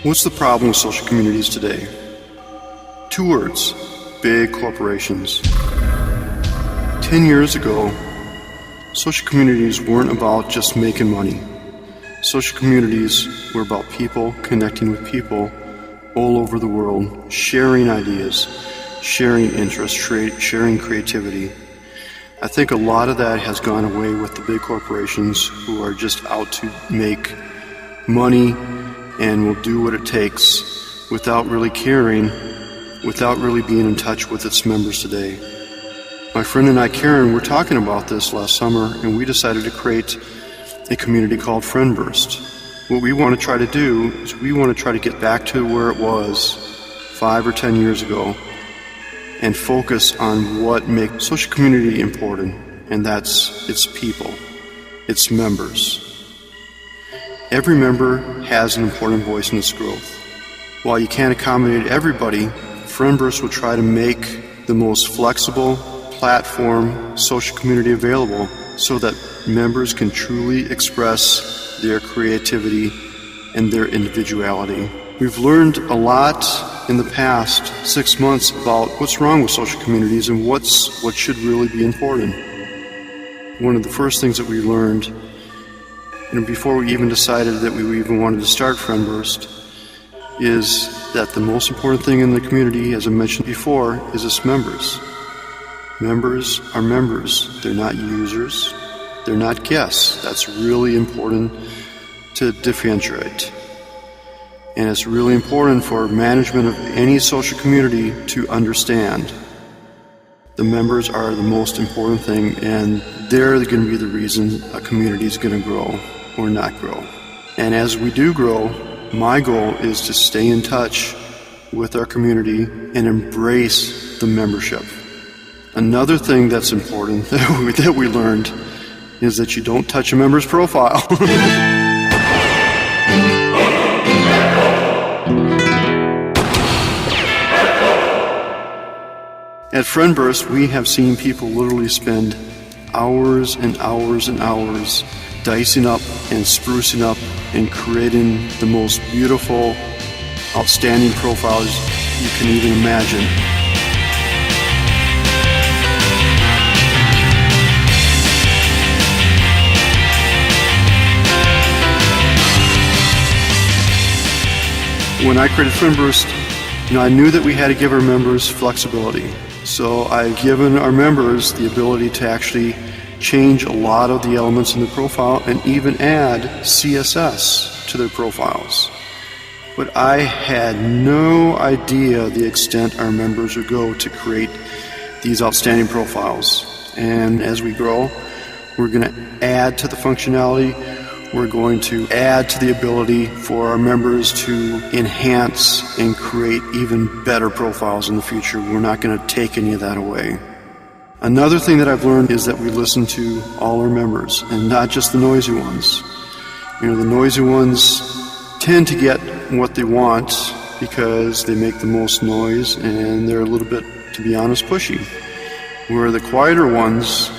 What's the problem with social communities today? Two words: big corporations. 10 years ago, social communities weren't about just making money. Social communities were about people connecting with people all over the world, sharing ideas, sharing interests, sharing creativity. I think a lot of that has gone away with the big corporations who are just out to make money and will do what it takes without really caring, without really being in touch with its members today. My friend and I, Karen, were talking about this last summer, and we decided to create a community called FriendBurst. What we want to try to do is we want to try to get back to where it was 5 or 10 years ago and focus on what makes social community important, and that's its people, its members. Every member has an important voice in its growth. While you can't accommodate everybody, FriendBurst will try to make the most flexible platform social community available so that members can truly express their creativity and their individuality. We've learned a lot in the past 6 months about what's wrong with social communities and what should really be important. One of the first things that we learned, before we even decided that we even wanted to start FriendBurst, is that the most important thing in the community, as I mentioned before, is its members. Members are members. They're not users. They're not guests. That's really important to differentiate. And it's really important for management of any social community to understand. The members are the most important thing, and they're going to be the reason a community is going to grow or not grow. And as we do grow, my goal is to stay in touch with our community and embrace the membership. Another thing that's important that we learned is that you don't touch a member's profile. At FriendBurst, we have seen people literally spend hours and hours and hours dicing up and sprucing up and creating the most beautiful, outstanding profiles you can even imagine. When I created FriendBurst, I knew that we had to give our members flexibility. So I've given our members the ability to actually change a lot of the elements in the profile and even add CSS to their profiles. But I had no idea the extent our members would go to create these outstanding profiles. And as we grow, we're going to add to the functionality. We're going to add to the ability for our members to enhance and create even better profiles in the future. We're not going to take any of that away. Another thing that I've learned is that we listen to all our members, and not just the noisy ones. The noisy ones tend to get what they want because they make the most noise and they're a little bit, to be honest, pushy. Where the quieter ones,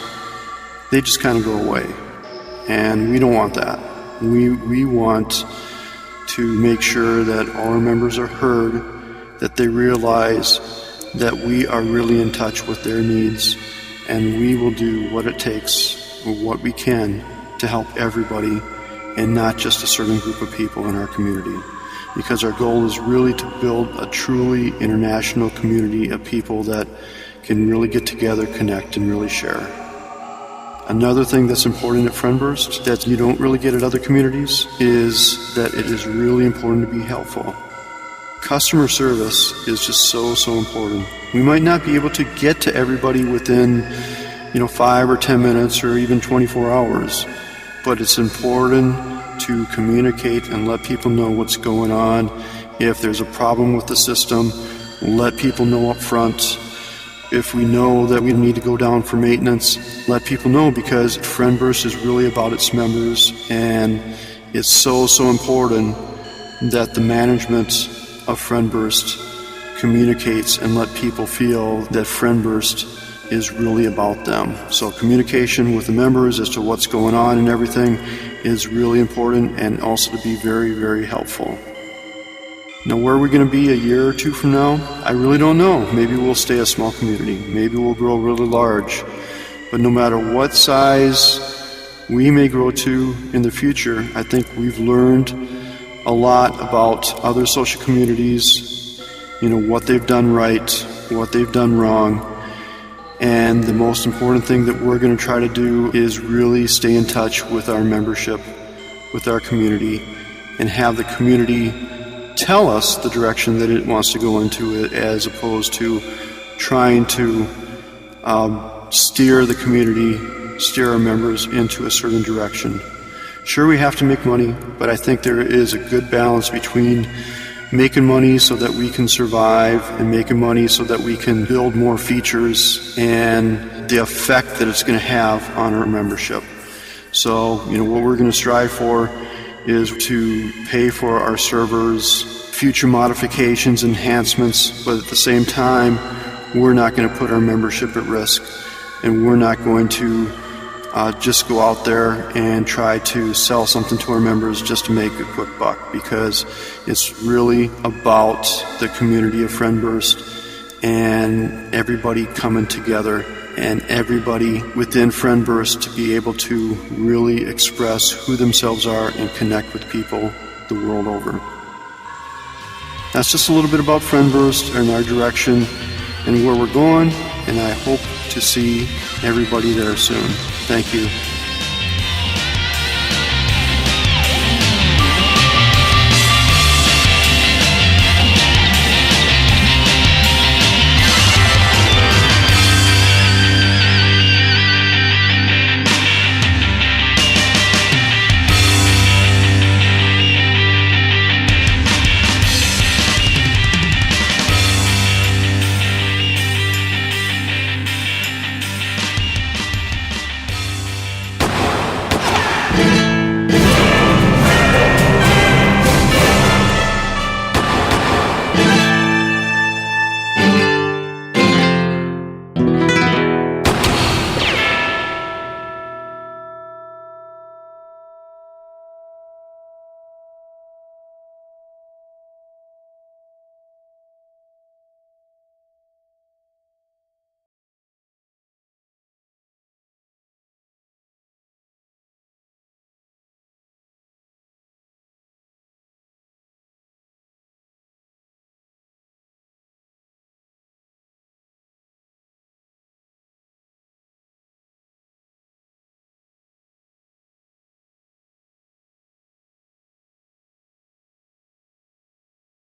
they just kind of go away. And we don't want that. We want to make sure that all our members are heard, that they realize that we are really in touch with their needs, and we will do what it takes or what we can to help everybody and not just a certain group of people in our community. Because our goal is really to build a truly international community of people that can really get together, connect, and really share. Another thing that's important at FriendBurst that you don't really get at other communities is that it is really important to be helpful. Customer service is just so important. We might not be able to get to everybody within 5 or 10 minutes or even 24 hours, but it's important to communicate and let people know what's going on. If there's a problem with the system, let people know up front. If we know that we need to go down for maintenance, let people know, because FriendBurst is really about its members, and it's so important that the management of FriendBurst communicates and let people feel that FriendBurst is really about them. So communication with the members as to what's going on and everything is really important, and also to be very helpful. Now, where are we going to be a year or two from now? I really don't know. Maybe we'll stay a small community. Maybe we'll grow really large. But no matter what size we may grow to in the future, I think we've learned a lot about other social communities, what they've done right, what they've done wrong. And the most important thing that we're going to try to do is really stay in touch with our membership, with our community, and have the community tell us the direction that it wants to go into, as opposed to trying to steer the community, steer our members into a certain direction. Sure, we have to make money, but I think there is a good balance between making money so that we can survive and making money so that we can build more features and the effect that it's going to have on our membership. So, what we're going to strive for is to pay for our servers, future modifications, enhancements, but at the same time, we're not going to put our membership at risk, and we're not going to just go out there and try to sell something to our members just to make a quick buck, because it's really about the community of FriendBurst and everybody coming together and everybody within FriendBurst to be able to really express who themselves are and connect with people the world over. That's just a little bit about FriendBurst and our direction and where we're going, and I hope to see everybody there soon. Thank you.